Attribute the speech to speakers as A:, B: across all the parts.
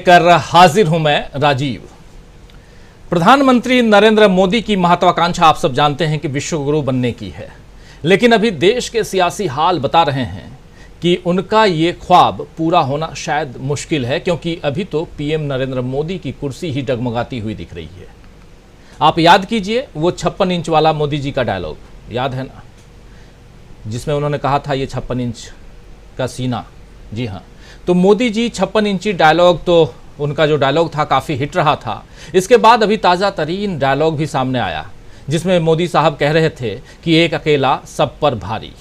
A: कर हाजिर हूं मैं राजीव। प्रधानमंत्री नरेंद्र मोदी की महत्वाकांक्षा आप सब जानते हैं कि विश्व गुरु बनने की है, लेकिन अभी देश के सियासी हाल बता रहे हैं कि उनका ये ख्वाब पूरा होना शायद मुश्किल है, क्योंकि अभी तो पीएम नरेंद्र मोदी की कुर्सी ही डगमगाती हुई दिख रही है। आप याद कीजिए वो 56 इंच वाला मोदी जी का डायलॉग, याद है ना, जिसमें उन्होंने कहा था ये 56 इंच का सीना। जी हाँ, तो मोदी जी 56 इंची डायलॉग, तो उनका जो डायलॉग था काफ़ी हिट रहा था। इसके बाद अभी ताज़ा तरीन डायलॉग भी सामने आया, जिसमें मोदी साहब कह रहे थे कि एक अकेला सब पर भारी,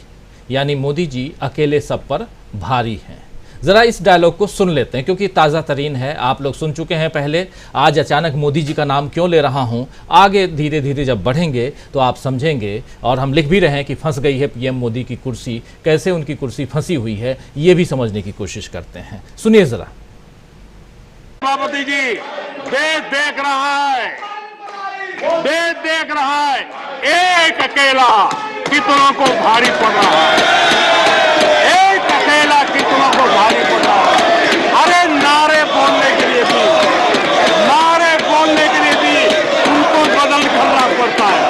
A: यानी मोदी जी अकेले सब पर भारी हैं। ज़रा इस डायलॉग को सुन लेते हैं, क्योंकि ताज़ा तरीन है, आप लोग सुन चुके हैं पहले। आज अचानक मोदी जी का नाम क्यों ले रहा हूं, आगे धीरे धीरे जब बढ़ेंगे तो आप समझेंगे। और हम लिख भी रहे हैं कि फंस गई है पीएम मोदी की कुर्सी, कैसे उनकी कुर्सी फंसी हुई है ये भी समझने की कोशिश करते हैं। सुनिए ज़रा।
B: सभापति जी, देश देख रहा है, देश देख रहा है, एक अकेला कितनों को भारी पड़ रहा है, एक अकेला कितनों को भारी पड़ रहा है। अरे नारे बोलने के लिए भी, नारे बोलने के लिए भी उनको बदल करना पड़ता है।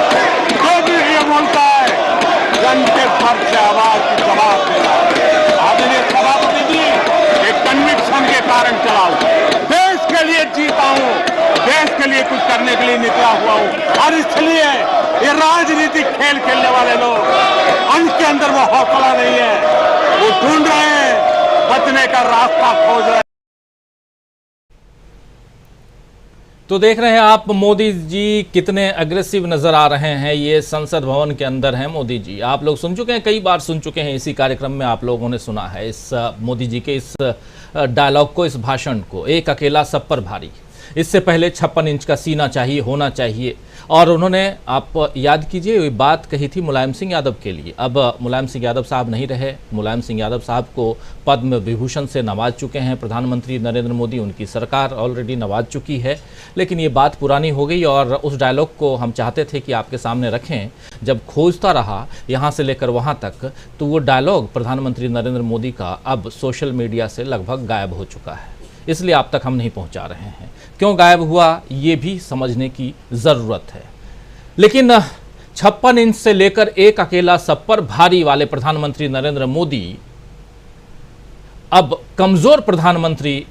B: जो भी ये बोलता है घंटे भर से आवाज की जवाब दे रहा है। आदरणीय सभापति जी, एक कन्विक्शन के कारण चलाओ, देश के लिए जीता हूं, देश के लिए कुछ करने के लिए निकला हुआ हूं। और इसलिए ये राजनीतिक खेल खेलने वाले लोग, उनके अंदर वो हौसला नहीं है, वो ढूंढ रहे हैं, बचने का रास्ता खोज रहे हैं।
A: तो देख रहे हैं आप मोदी जी कितने अग्रेसिव नजर आ रहे हैं। ये संसद भवन के अंदर हैं मोदी जी। आप लोग सुन चुके हैं, कई बार सुन चुके हैं, इसी कार्यक्रम में आप लोगों ने सुना है इस मोदी जी के इस डायलॉग को, इस भाषण को, एक अकेला सब पर भारी। इससे पहले 56 इंच का सीना चाहिए, होना चाहिए। और उन्होंने, आप याद कीजिए, ये बात कही थी मुलायम सिंह यादव के लिए। अब मुलायम सिंह यादव साहब नहीं रहे। मुलायम सिंह यादव साहब को पद्म विभूषण से नवाज चुके हैं प्रधानमंत्री नरेंद्र मोदी, उनकी सरकार ऑलरेडी नवाज चुकी है। लेकिन ये बात पुरानी हो गई और उस डायलॉग को हम चाहते थे कि आपके सामने रखें। जब खोजता रहा यहाँ से लेकर वहाँ तक, तो वो डायलॉग प्रधानमंत्री नरेंद्र मोदी का अब सोशल मीडिया से लगभग गायब हो चुका है, इसलिए आप तक हम नहीं पहुंचा रहे हैं। क्यों गायब हुआ ये भी समझने की ज़रूरत है। लेकिन 56 इंच से लेकर एक अकेला सब पर भारी वाले प्रधानमंत्री नरेंद्र मोदी अब कमज़ोर प्रधानमंत्री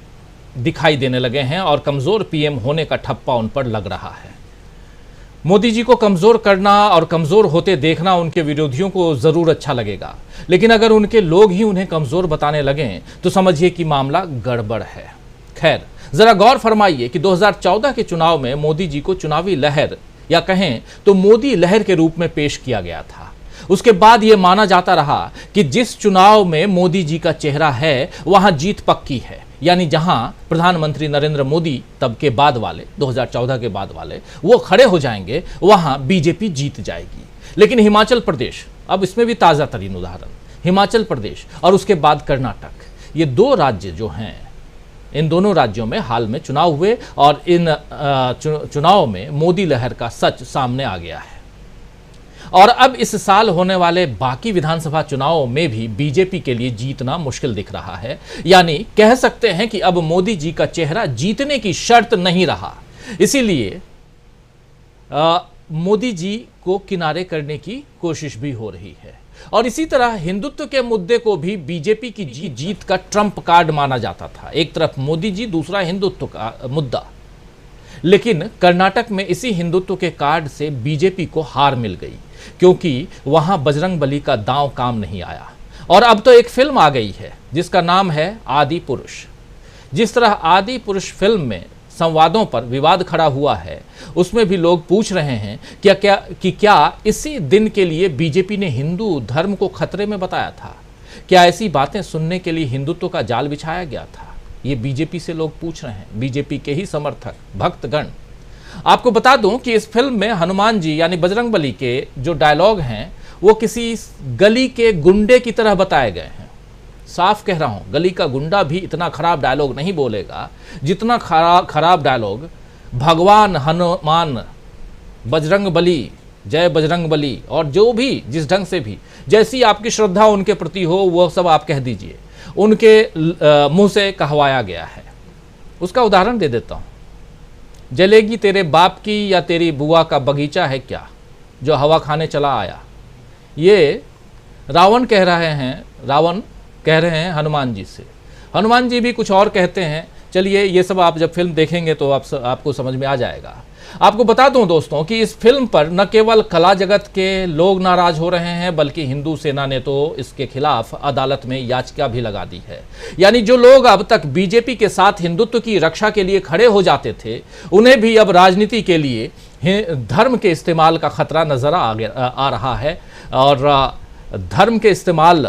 A: दिखाई देने लगे हैं और कमज़ोर पीएम होने का ठप्पा उन पर लग रहा है। मोदी जी को कमज़ोर करना और कमज़ोर होते देखना उनके विरोधियों को ज़रूर अच्छा लगेगा, लेकिन अगर उनके लोग ही उन्हें कमज़ोर बताने लगें तो समझिए कि मामला गड़बड़ है। खैर, ज़रा गौर फरमाइए कि 2014 के चुनाव में मोदी जी को चुनावी लहर, या कहें तो मोदी लहर के रूप में पेश किया गया था। उसके बाद यह माना जाता रहा कि जिस चुनाव में मोदी जी का चेहरा है वहां जीत पक्की है, यानी जहां प्रधानमंत्री नरेंद्र मोदी तब के बाद वाले, 2014 के बाद वाले, वो खड़े हो जाएंगे, वहां बीजेपी जीत जाएगी। लेकिन हिमाचल प्रदेश, अब इसमें भी ताज़ा तरीन उदाहरण, हिमाचल प्रदेश और उसके बाद कर्नाटक, ये दो राज्य जो हैं, इन दोनों राज्यों में हाल में चुनाव हुए और इन चुनाव में मोदी लहर का सच सामने आ गया है। और अब इस साल होने वाले बाकी विधानसभा चुनावों में भी बीजेपी के लिए जीतना मुश्किल दिख रहा है। यानी कह सकते हैं कि अब मोदी जी का चेहरा जीतने की शर्त नहीं रहा, इसीलिए मोदी जी को किनारे करने की कोशिश भी हो रही है। और इसी तरह हिंदुत्व के मुद्दे को भी बीजेपी की जीत का ट्रम्प कार्ड माना जाता था। एक तरफ मोदी जी, दूसरा हिंदुत्व का मुद्दा। लेकिन कर्नाटक में इसी हिंदुत्व के कार्ड से बीजेपी को हार मिल गई, क्योंकि वहां बजरंगबली का दांव काम नहीं आया। और अब तो एक फिल्म आ गई है जिसका नाम है आदि पुरुष। जिस तरह आदि पुरुष फिल्म में संवादों पर विवाद खड़ा हुआ है, उसमें भी लोग पूछ रहे हैं क्या इसी दिन के लिए बीजेपी ने हिंदू धर्म को खतरे में बताया था? क्या ऐसी बातें सुनने के लिए हिंदुत्व का जाल बिछाया गया था? ये बीजेपी से लोग पूछ रहे हैं, बीजेपी के ही समर्थक भक्तगण। आपको बता दूं कि इस फिल्म में हनुमान जी यानी बजरंगबली के जो डायलॉग हैं वो किसी गली के गुंडे की तरह बताए गए हैं। साफ कह रहा हूं, गली का गुंडा भी इतना खराब डायलॉग नहीं बोलेगा जितना खराब डायलॉग भगवान हनुमान, बजरंगबली, जय बजरंगबली, और जो भी जिस ढंग से भी, जैसी आपकी श्रद्धा उनके प्रति हो वो सब आप कह दीजिए, उनके मुंह से कहवाया गया है। उसका उदाहरण दे देता हूं। जलेगी तेरे बाप की या तेरी बुआ का बगीचा है क्या, जो हवा खाने चला आया। ये रावण कह रहे हैं हनुमान जी से। हनुमान जी भी कुछ और कहते हैं। चलिए ये सब आप जब फिल्म देखेंगे तो आपको समझ में आ जाएगा। आपको बता दूं दोस्तों कि इस फिल्म पर न केवल कला जगत के लोग नाराज हो रहे हैं, बल्कि हिंदू सेना ने तो इसके खिलाफ अदालत में याचिका भी लगा दी है। यानी जो लोग अब तक बीजेपी के साथ हिंदुत्व की रक्षा के लिए खड़े हो जाते थे, उन्हें भी अब राजनीति के लिए धर्म के इस्तेमाल का खतरा नजर आ रहा है। और धर्म के इस्तेमाल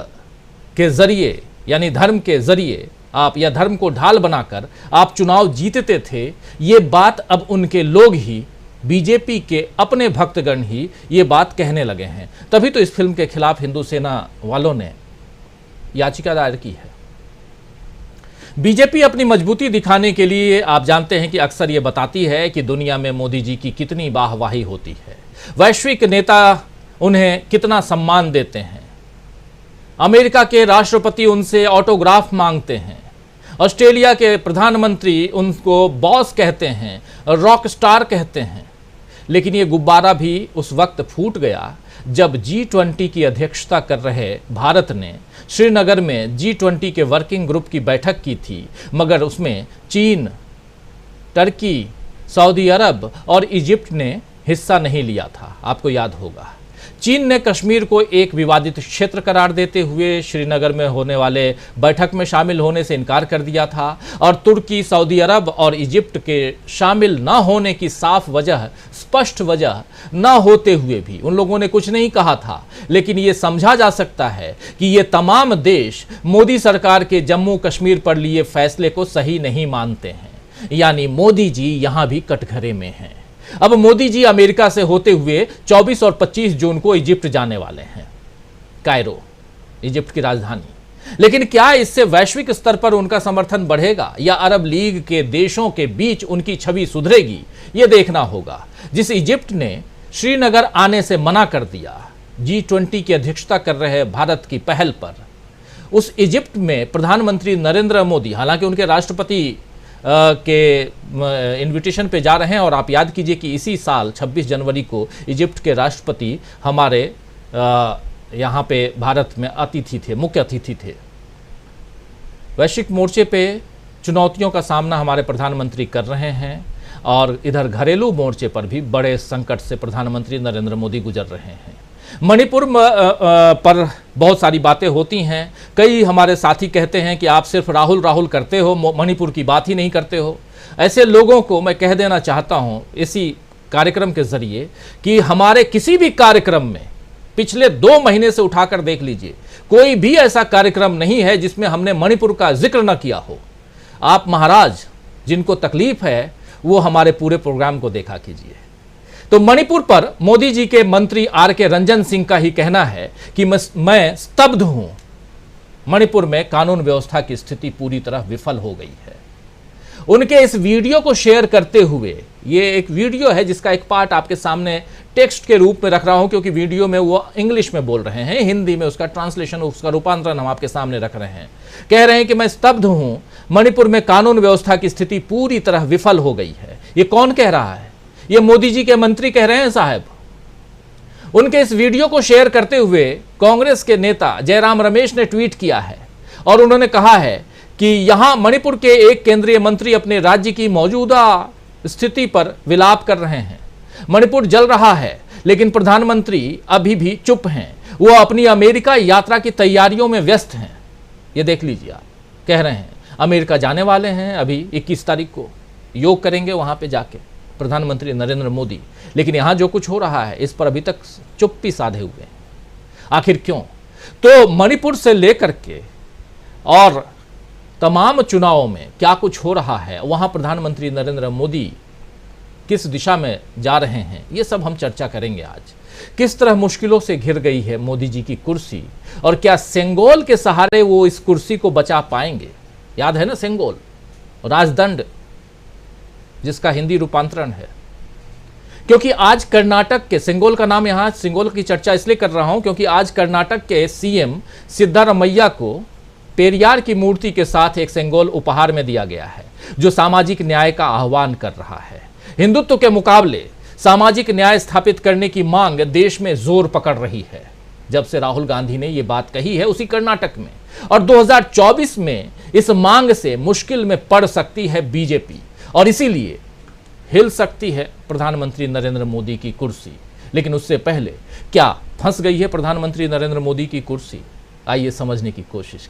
A: के जरिए, यानी धर्म के जरिए आप या धर्म को ढाल बनाकर आप चुनाव जीतते थे, ये बात अब उनके लोग ही, बीजेपी के अपने भक्तगण ही ये बात कहने लगे हैं। तभी तो इस फिल्म के खिलाफ हिंदू सेना वालों ने याचिका दायर की है। बीजेपी अपनी मजबूती दिखाने के लिए, आप जानते हैं कि अक्सर ये बताती है कि दुनिया में मोदी जी की कितनी वाहवाही होती है, वैश्विक नेता उन्हें कितना सम्मान देते हैं, अमेरिका के राष्ट्रपति उनसे ऑटोग्राफ मांगते हैं, ऑस्ट्रेलिया के प्रधानमंत्री उनको बॉस कहते हैं, रॉक स्टार कहते हैं। लेकिन ये गुब्बारा भी उस वक्त फूट गया जब G20 की अध्यक्षता कर रहे भारत ने श्रीनगर में G20 के वर्किंग ग्रुप की बैठक की थी, मगर उसमें चीन, टर्की, सऊदी अरब और इजिप्ट ने हिस्सा नहीं लिया था। आपको याद होगा, चीन ने कश्मीर को एक विवादित क्षेत्र करार देते हुए श्रीनगर में होने वाले बैठक में शामिल होने से इनकार कर दिया था, और तुर्की, सऊदी अरब और इजिप्ट के शामिल न होने की साफ वजह, स्पष्ट वजह न होते हुए भी उन लोगों ने कुछ नहीं कहा था। लेकिन ये समझा जा सकता है कि ये तमाम देश मोदी सरकार के जम्मू कश्मीर पर लिए फैसले को सही नहीं मानते हैं, यानी मोदी जी यहां भी कटघरे में हैं। अब मोदी जी अमेरिका से होते हुए 24 और 25 जून को इजिप्ट जाने वाले हैं, कायरो, इजिप्ट की राजधानी। लेकिन क्या इससे वैश्विक स्तर पर उनका समर्थन बढ़ेगा या अरब लीग के देशों के बीच उनकी छवि सुधरेगी, यह देखना होगा। जिस इजिप्ट ने श्रीनगर आने से मना कर दिया G20 की अध्यक्षता कर रहे भारत की पहल पर, उस इजिप्ट में प्रधानमंत्री नरेंद्र मोदी, हालांकि उनके राष्ट्रपति के इनविटेशन पे जा रहे हैं, और आप याद कीजिए कि इसी साल 26 जनवरी को इजिप्ट के राष्ट्रपति हमारे यहाँ पे भारत में अतिथि थे, मुख्य अतिथि थे। वैश्विक मोर्चे पे चुनौतियों का सामना हमारे प्रधानमंत्री कर रहे हैं, और इधर घरेलू मोर्चे पर भी बड़े संकट से प्रधानमंत्री नरेंद्र मोदी गुजर रहे हैं। मणिपुर पर बहुत सारी बातें होती हैं। कई हमारे साथी कहते हैं कि आप सिर्फ राहुल राहुल करते हो, मणिपुर की बात ही नहीं करते हो। ऐसे लोगों को मैं कह देना चाहता हूं इसी कार्यक्रम के जरिए कि हमारे किसी भी कार्यक्रम में पिछले 2 महीने से उठाकर देख लीजिए, कोई भी ऐसा कार्यक्रम नहीं है जिसमें हमने मणिपुर का जिक्र न किया हो। आप महाराज जिनको तकलीफ है वो हमारे पूरे प्रोग्राम को देखा कीजिए। तो मणिपुर पर मोदी जी के मंत्री RK रंजन सिंह का ही कहना है कि मैं स्तब्ध हूं, मणिपुर में कानून व्यवस्था की स्थिति पूरी तरह विफल हो गई है। उनके इस वीडियो को शेयर करते हुए, ये एक वीडियो है जिसका एक पार्ट आपके सामने टेक्स्ट के रूप में रख रहा हूं, क्योंकि वीडियो में वो इंग्लिश में बोल रहे हैं, हिंदी में उसका ट्रांसलेशन, उसका रूपांतरण हम आपके सामने रख रहे हैं। कह रहे हैं कि मैं स्तब्ध हूं, मणिपुर में कानून व्यवस्था की स्थिति पूरी तरह विफल हो गई है। ये कौन कह रहा है? ये मोदी जी के मंत्री कह रहे हैं साहब। उनके इस वीडियो को शेयर करते हुए कांग्रेस के नेता जयराम रमेश ने ट्वीट किया है, और उन्होंने कहा है कि यहां मणिपुर के एक केंद्रीय मंत्री अपने राज्य की मौजूदा स्थिति पर विलाप कर रहे हैं। मणिपुर जल रहा है, लेकिन प्रधानमंत्री अभी भी चुप हैं। वो अपनी अमेरिका यात्रा की तैयारियों में व्यस्त हैं। ये देख लीजिए, आप कह रहे हैं अमेरिका जाने वाले हैं, अभी 21 तारीख को योग करेंगे वहां पे जाके प्रधानमंत्री नरेंद्र मोदी। लेकिन यहां जो कुछ हो रहा है इस पर अभी तक चुप्पी साधे हुए हैं। आखिर क्यों? तो मणिपुर से लेकर के और तमाम चुनावों में क्या कुछ हो रहा है, वहां प्रधानमंत्री नरेंद्र मोदी किस दिशा में जा रहे हैं, ये सब हम चर्चा करेंगे आज। किस तरह मुश्किलों से घिर गई है मोदी जी की कुर्सी, और क्या सेंगोल के सहारे वो इस कुर्सी को बचा पाएंगे? याद है ना सेंगोल, राजदंड जिसका हिंदी रूपांतरण है। क्योंकि आज कर्नाटक के, सेंगोल का नाम, यहां सेंगोल की चर्चा इसलिए कर रहा हूं क्योंकि आज कर्नाटक के CM सिद्धारमैया को पेरियार की मूर्ति के साथ एक सेंगोल उपहार में दिया गया है, जो सामाजिक न्याय का आह्वान कर रहा है। हिंदुत्व के मुकाबले सामाजिक न्याय स्थापित करने की मांग देश में जोर पकड़ रही है। जब से राहुल गांधी ने यह बात कही है, उसी कर्नाटक में, और 2024 में इस मांग से मुश्किल में पड़ सकती है बीजेपी, और इसीलिए हिल सकती है प्रधानमंत्री नरेंद्र मोदी की कुर्सी। लेकिन उससे पहले क्या फंस गई है प्रधानमंत्री नरेंद्र मोदी की कुर्सी? आइए समझने की कोशिश